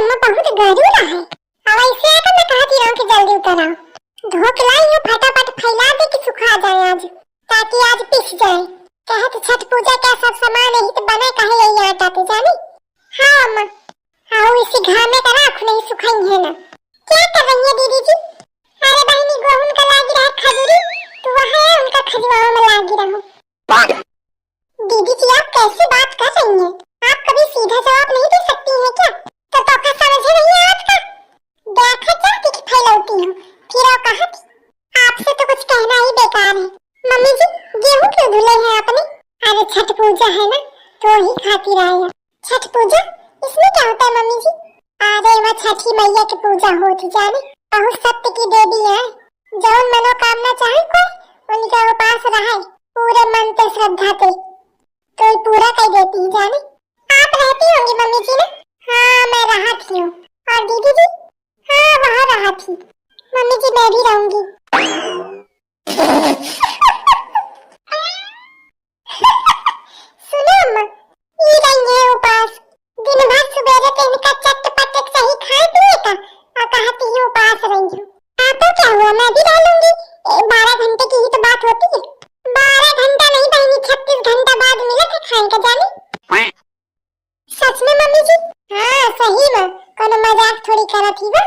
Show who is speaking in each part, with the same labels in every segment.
Speaker 1: अम्मा बहुत गरूरा है। अब ऐसे आकर मैं कहती रहूं कि जल्दी उतर आओ। धो के लाई हूं, फटाफट फैला दे कि सुखा जाए आज, ताकि आज पिस जाए। कहे तो छठ पूजा का सब सामान यही तो बना, कहे यही आटा तो जानी। हाँ अम्मा, आओ इसी घामे का राख नहीं सुखाई है ना। क्या कर रही है दीदी जी? अरे बहनी गोहुन का लागी रहा खजूरी, तो वहाँ उनका खजवाओं में लागी रहो। दीदी जी आप कैसी बात कर रही हैं? आप कभी सीधा जवाब नहीं दे सकती हैं क्या? तो तोखा समझे नहीं आज का? देखा जाती कि फैलौती हूँ, फिर और कहा थी आपसे तो कुछ कहना ही बेकार है। मम्मी जी गेहूं क्यों धुले हैं आपने? अरे छठ पूजा है ना, तो ही खाती रहे। छठ पूजा इसमें क्या होता है मम्मी जी? अरे वह छठी मैया की पूजा होती जाने, बहुत सत्य की देवी है। जौन मनोकामना चाहे कोई उनका उपास रहे पूरे मन से श्रद्धा से, तो पूरा कर देती है जाने। आप रहती होंगी मम्मी जी ना? हाँ मैं रहा थी हूँ। और दीदी जी? हाँ वहाँ रहा थी। मम्मी जी मैं भी रहूंगी। सुनो अम्मा, ये रही है उपास। दिन भर सुबह से इनका चटपट सही खाए पिए का और कहती है उपास रही हूँ। तो क्या हुआ, मैं भी रह लूंगी। 12 घंटे की ही तो बात होती है। 12 घंटा नहीं बहनी, 36 घंटा बाद मिला था खाने का जाने। सच में मम्मी जी? हाँ सही में, कोनो मजाक थोड़ी करा थी वो।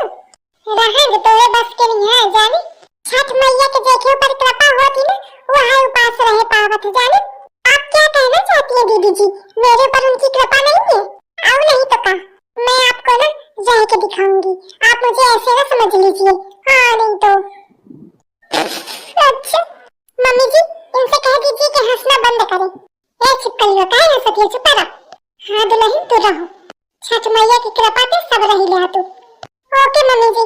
Speaker 1: रहन तोरे बस के नहीं है जाने। छठ मैया के देखे ऊपर कृपा होती ना, वो है उपास रहे पावत जाने। आप क्या कहना चाहती हैं दीदी जी? मेरे पर उनकी कृपा नहीं है? आओ नहीं तो का मैं आपको ना रह के दिखाऊंगी। आप मुझे ऐसे ना समझ लीजिए। हाँ नहीं तो अच्छा मम्मी जी इनसे कह दीजिए कि हंसना बंद करें। ए छिपकलियों का है सतिया चुप रहो। हाँ दुल्हन तू रहो, छठ मैया की कृपा से सब रही ले तू। ओके मम्मी जी।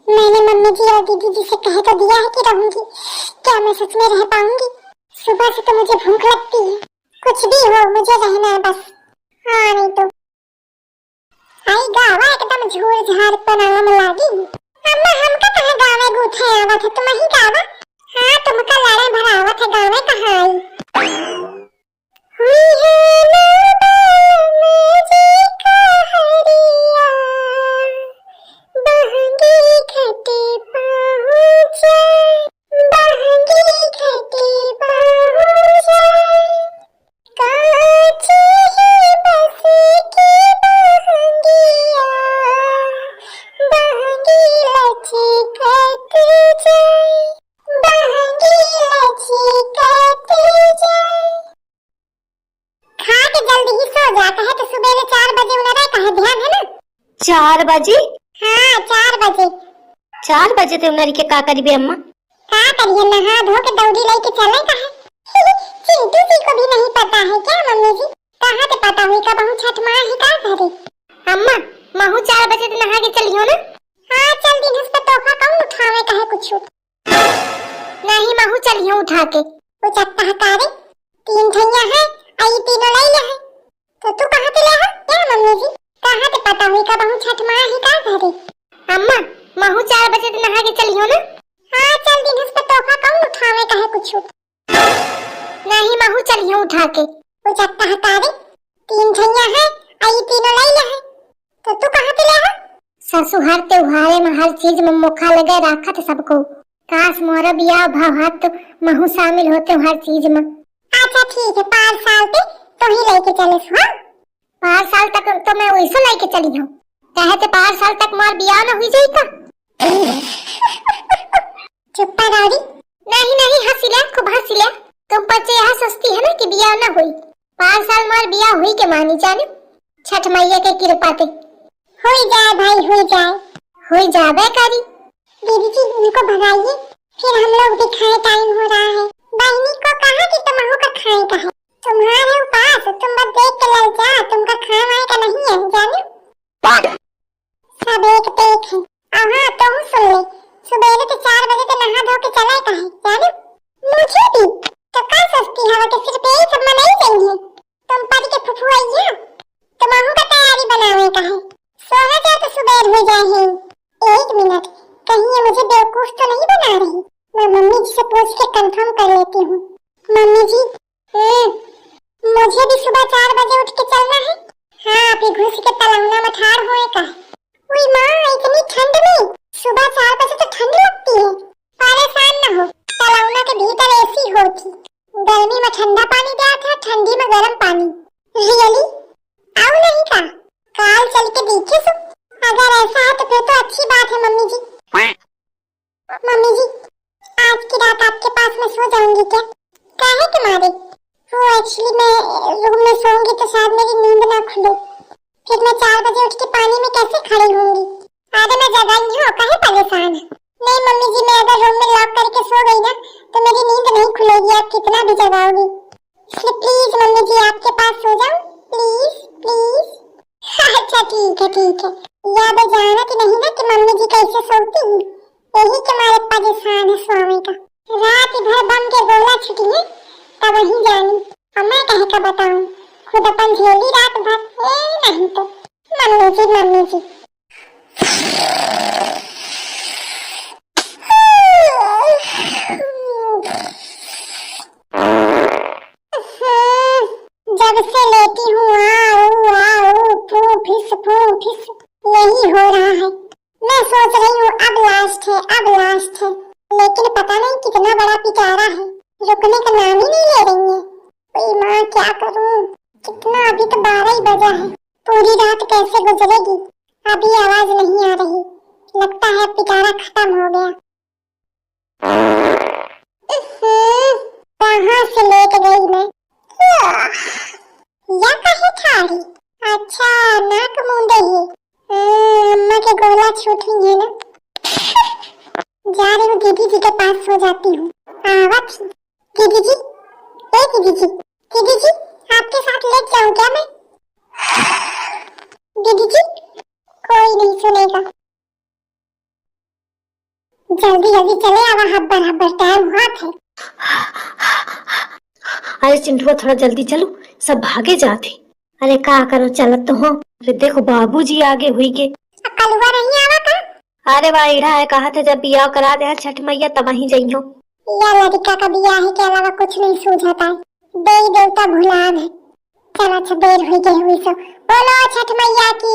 Speaker 1: मैंने मम्मी जी और दीदी जी से कह तो दिया है कि रहूंगी, क्या मैं सच में रह पाऊंगी? सुबह से तो मुझे भूख लगती है। कुछ भी हो मुझे रहना है बस। हाँ नहीं तो आई गावा एकदम झूर झाड़ बनाम लागी। अम्मा हमका कहाँ गावे गूठे आवत है, तुम ही गावा। हाँ तुमका लड़े भरावत है, गावे कहाँ आई? हुई है नादान जी का हरिया, बहंगी घटे पहुँचे, बहंगी घटे पहुँचे, काची ही बस की बहंगिया, बहंगी लचकत जाए, बहंगी लचकत जाए। खा के जल्दी ही सो जाता है तो सुबह 4 बजे उन्हें रहता है, ध्यान है ना?
Speaker 2: 4 बजे?
Speaker 1: हाँ 4 बजे।
Speaker 2: 4 बजे ते उनरी के का करीबे अम्मा?
Speaker 1: का करिए, नहा धो के दौड़ी लेके चले का है। चिंटू जी को भी नहीं पता है क्या मम्मी जी? कहाँ से पता हुई कब हम छठ माँ ही का करे?
Speaker 2: अम्मा महू 4 बजे ते नहा के चलियो ना?
Speaker 1: हाँ चल दिन उस पर तोहफा कौन उठावे का है कुछ?
Speaker 2: नहीं महू चलियो उठा के।
Speaker 1: वो चट्टा हकारे 3 ठैया है, आई तीनों ले ले है। तो तू कहाँ से ले है क्या मम्मी जी? कहाँ से पता हुई कब हम छठ माँ ही का करे?
Speaker 2: अम्मा महू 4 बजे ते नहा के चलियो ना?
Speaker 1: हाँ चल दिन उस पर तोहफा कौन उठावे का है कुछ?
Speaker 2: नहीं महू चलियो उठा के।
Speaker 1: वो चट्टा हकारे 3 ठैया है, आई तीनों ले ले है। तो तू कहाँ से ले है?
Speaker 2: ससुहार त्योहारे में हर चीज में मौका लगे राखत सबको। काश मोरा बियाह भावात तो महू शामिल होते हर चीज में।
Speaker 1: अच्छा ठीक है, 5 साल पे तो ही लेके चले सो।
Speaker 2: 5 साल तक तो मैं वैसे लेके चली हूँ, कहते 5 साल तक मार बियाह न हुई जाई का?
Speaker 1: चुप रहो।
Speaker 2: नहीं नहीं हंसी ले, खूब हंसी ले। तुम बच्चे यहाँ सोचती है ना कि बियाह न हुई। 5 साल मार बियाह हुई के मानी जाने, छठ मैया के कृपा से।
Speaker 1: हुई जाए भाई हुई जाए।
Speaker 2: हुई जाबे करी।
Speaker 1: दीदी जी उनको भगाइए, फिर हम लोग भी खाए, टाइम हो रहा है। बहनी को कहा कि तुम का खाए का है, तुम्हारे उपास तुम बस देख के लल जा, तुमका खाए का नहीं है जाने। सब एक पेट है। हाँ तुम सुन ले, सुबह तो 4 बजे तो नहा धो के चले का है जाने। मुझे भी तो क्या सोचती है कि सिर्फ यही सब में नहीं चाहिए? तुम परी के फुफू आइए, तुम का तैयारी बनावे का है। सोना चाहे तो सुबह हो जाए। 1 मिनट, कहीं ये मुझे बेवकूफ तो नहीं बना रही? मैं मम्मी जी से पूछ के कंफर्म कर लेती हूँ। मम्मी जी मुझे भी सुबह 4 बजे उठ के चलना है। हाँ आप घुस के तलौना में ठा तो शायद मेरी नींद ना खुले, फिर मैं 4 बजे उठ के पानी में कैसे खड़ी होंगी। अरे मैं जगाई हूँ, काहे परेशान है। नहीं मम्मी जी, मैं अगर रूम में लॉक करके सो गई ना तो मेरी नींद नहीं खुलेगी, आप कितना भी जगाओगी। इसलिए प्लीज मम्मी जी आपके पास सो जाऊं, प्लीज प्लीज। अच्छा ठीक है ठीक है, याद जाना कि नहीं ना कि मम्मी जी कैसे सोती है, यही तुम्हारे परेशान है स्वामी का। रात भर बम के गोला छुटी है तब वही जानी, और मैं कह के बताऊं, खुद अपन झेली रात भर। नहीं तो मम्मी जी मम्मी जी। जब से लेटी हूँ आओ आओ फू फिस यही हो रहा है। मैं सोच रही हूँ अब लास्ट है, लेकिन पता नहीं कितना बड़ा पिटारा है, रुकने का नाम ही नहीं ले रही है। ओए माँ क्या करूँ, कितना, अभी तो 12 ही बजा है, पूरी रात कैसे गुजरेगी। अभी आवाज नहीं आ रही, लगता है पिटारा खत्म हो गया। कहाँ से लेट गई मैं, या कहीं ठाड़ी। अच्छा नाक मूंदे ही, अम्मा के गोला छूट हुई है ना। जा रही हूँ दीदी जी के पास सो जाती हूँ। दीदी जी, ए दीदी जी आपके साथ लेट जाऊँ क्या मैं। दीदी जी कोई नहीं सुनेगा, जल्दी जल्दी चले आवा, हब्बर टाइम हुआ थे।
Speaker 3: अरे चिंटुआ थोड़ा जल्दी चलो, सब भागे जाते। अरे का करो, चलत तो हो। अरे देखो बाबूजी आगे हुई के।
Speaker 1: कलुआ नहीं आवा का।
Speaker 3: अरे वाइड़ा है, कहा था जब बियाह करा दे छठ मैया तब वहीं जइयो।
Speaker 1: या लड़का का बियाह है के अलावा कुछ नहीं सूझता है, देवी देवता भुलान है। चल अच्छा देर हुई गई हुई, सब बोलो छठ मैया की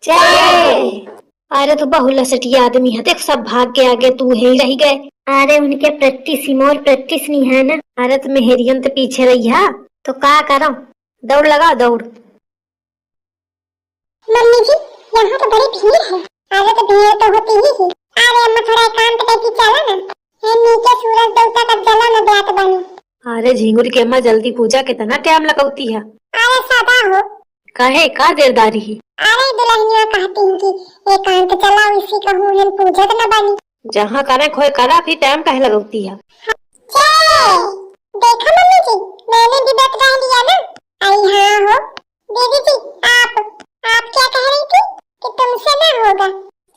Speaker 3: जय। अरे तो बहुला सटी आदमी है, देख सब भाग के आगे, तू ही रह गए। अरे उनके प्रैक्टिस मोर प्रैक्टिस नहीं है ना। अरे तो मेहरियन तो पीछे रही है, तो का करो, दौड़ लगा दौड़।
Speaker 1: मम्मी जी यहाँ तो बड़ी भीड़ है। अरे तो भीड़ तो होती ही है। अरे अम्मा थोड़ा एकांत पे की चला ना, नीचे सूरज देवता का जला न ब्यात बनी।
Speaker 3: अरे झिंगुर के अम्मा जल्दी पूजा कितना टाइम लगाती है।
Speaker 1: अरे सदा हो
Speaker 3: कहे का देरदारी है।
Speaker 1: अरे दुल्हनिया कहती हैं कि एकांत चला इसी कहूँ हम पूजा न बनी।
Speaker 3: जहाँ करे खोए करा, फिर टाइम कहे लगाती है।
Speaker 1: देखा मम्मी जी मैंने भी बता दिया ना। आई हाँ हो दीदी जी, आप क्या कह रही थी कि तुमसे ना होगा।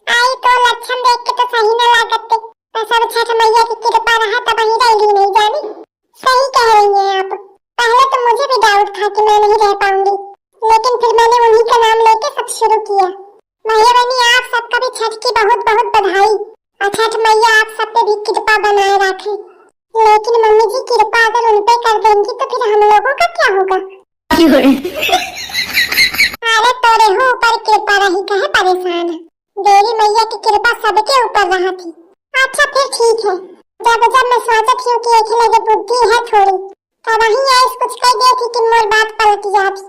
Speaker 1: आई तो लक्षण देख के तो सही न लागते, तो सब छठ मैया की कृपा रहा तब वहीं रही नहीं जानी। सही कह रही हैं आप। पहले तो मुझे भी डाउट था कि मैं नहीं रह पाऊंगी, लेकिन फिर मैंने उन्हीं का नाम लेके सब शुरू किया। भैया बहनी आप सबका भी छठ की बहुत बहुत बधाई, और छठ मैया आप सब पे भी कृपा बनाए रखे। लेकिन मम्मी जी कृपा अगर उन पे कर देंगी तो फिर हम लोगों का क्या होगा। अरे तोरे हो ऊपर कृपा रही कहे परेशान है, देवी मैया की कृपा सबके ऊपर रहा थी। अच्छा फिर ठीक है, जब मैं सोचती हूँ कि एक लगे बुद्धि है थोड़ी, तो वहीं ऐस कुछ कह दी थी कि मोर बात पलट जाती।